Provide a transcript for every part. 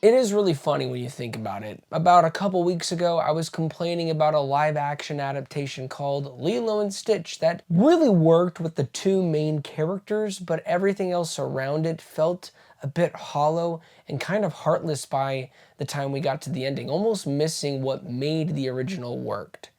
It is really funny when you think about it. About a couple weeks ago, I was complaining about a live-action adaptation called Lilo and Stitch that really worked with the two main characters, but everything else around it felt a bit hollow and kind of heartless by the time we got to the ending, almost missing what made the original worked.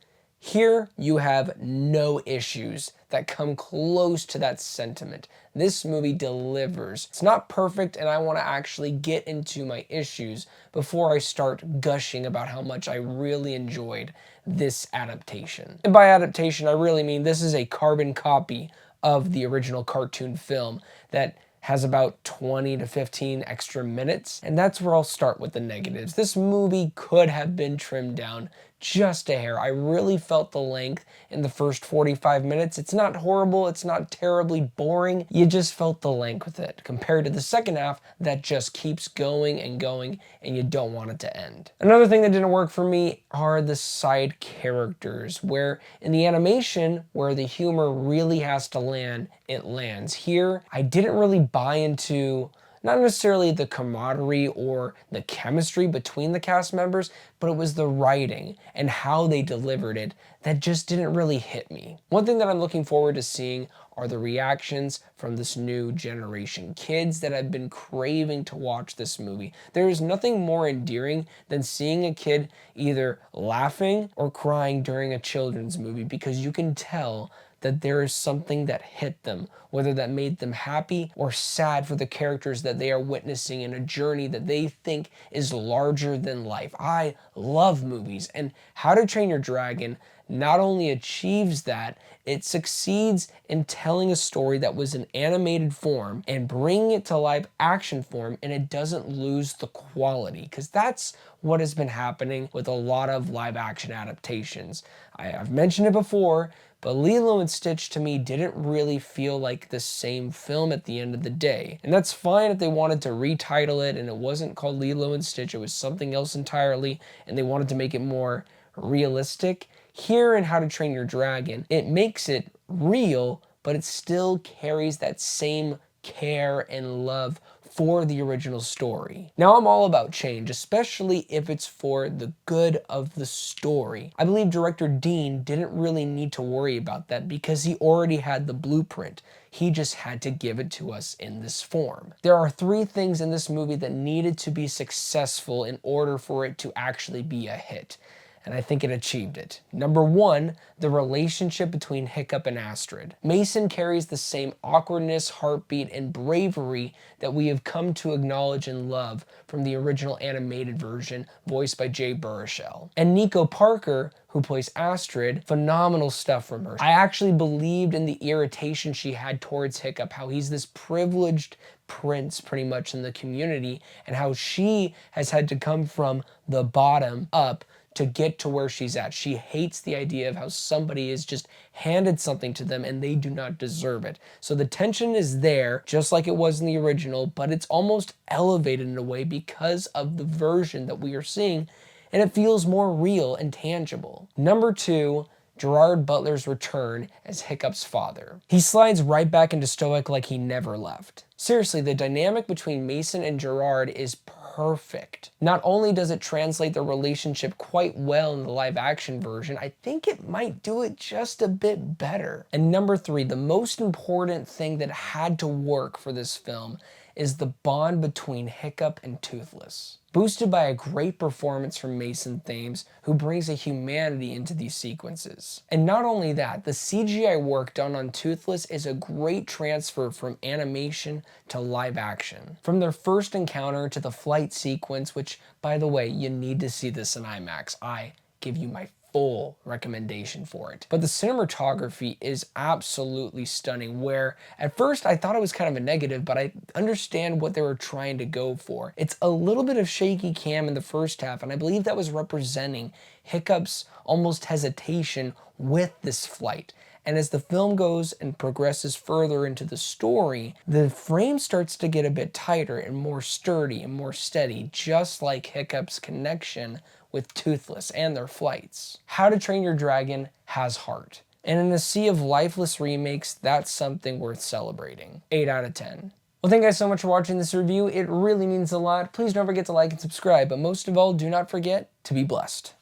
Here, you have no issues that come close to that sentiment. This movie delivers. It's not perfect, and I want to actually get into my issues before I start gushing about how much I really enjoyed this adaptation. And by adaptation, I really mean this is a carbon copy of the original cartoon film that has about 20 to 15 extra minutes, and that's where I'll start with the negatives. This movie could have been trimmed down just a hair. I really felt the length in the first 45 minutes. It's not horrible, it's not terribly boring, you just felt the length with it, compared to the second half that just keeps going and going and you don't want it to end. Another thing that didn't work for me are the side characters, where in the animation, where the humor really has to land, it lands. Here, I didn't really buy into not necessarily the camaraderie or the chemistry between the cast members, but it was the writing and how they delivered it that just didn't really hit me. One thing that I'm looking forward to seeing are the reactions from this new generation. Kids that have been craving to watch this movie. There is nothing more endearing than seeing a kid either laughing or crying during a children's movie, because you can tell that there is something that hit them, whether that made them happy or sad for the characters that they are witnessing in a journey that they think is larger than life. I love movies, and How to Train Your Dragon not only achieves that, it succeeds in telling a story that was in animated form and bringing it to live action form, and it doesn't lose the quality, because that's what has been happening with a lot of live action adaptations. I've mentioned it before, but Lilo and Stitch to me didn't really feel like the same film at the end of the day. And that's fine if they wanted to retitle it and it wasn't called Lilo and Stitch, it was something else entirely, and they wanted to make it more realistic. Here in How to Train Your Dragon, it makes it real, but it still carries that same care and love for the original story. Now, I'm all about change, especially if it's for the good of the story. I believe director Dean didn't really need to worry about that because he already had the blueprint. He just had to give it to us in this form. There are three things in this movie that needed to be successful in order for it to actually be a hit, and I think it achieved it. Number one, the relationship between Hiccup and Astrid. Mason carries the same awkwardness, heartbeat, and bravery that we have come to acknowledge and love from the original animated version, voiced by Jay Baruchel. And Nico Parker, who plays Astrid, phenomenal stuff from her. I actually believed in the irritation she had towards Hiccup, how he's this privileged prince pretty much in the community, and how she has had to come from the bottom up to get to where she's at. She hates the idea of how somebody is just handed something to them and they do not deserve it. So the tension is there, just like it was in the original, but it's almost elevated in a way because of the version that we are seeing, and it feels more real and tangible. Number two, Gerard Butler's return as Hiccup's father. He slides right back into stoic like he never left. Seriously, the dynamic between Mason and Gerard is perfect. Not only does it translate the relationship quite well in the live action version, I think it might do it just a bit better. And number three, the most important thing that had to work for this film is the bond between Hiccup and Toothless. Boosted by a great performance from Mason Thames, who brings a humanity into these sequences. And not only that, the CGI work done on Toothless is a great transfer from animation to live action. From their first encounter to the flight sequence, which, by the way, you need to see this in IMAX. I give you my full recommendation for it. But the cinematography is absolutely stunning, where at first I thought it was kind of a negative, but I understand what they were trying to go for. It's a little bit of shaky cam in the first half, and I believe that was representing Hiccup's almost hesitation with this flight. And as the film goes and progresses further into the story, the frame starts to get a bit tighter and more sturdy and more steady, just like Hiccup's connection with Toothless and their flights. How to Train Your Dragon has heart. And in a sea of lifeless remakes, that's something worth celebrating. 8 out of 10. Well, thank you guys so much for watching this review. It really means a lot. Please don't forget to like and subscribe, but most of all, do not forget to be blessed.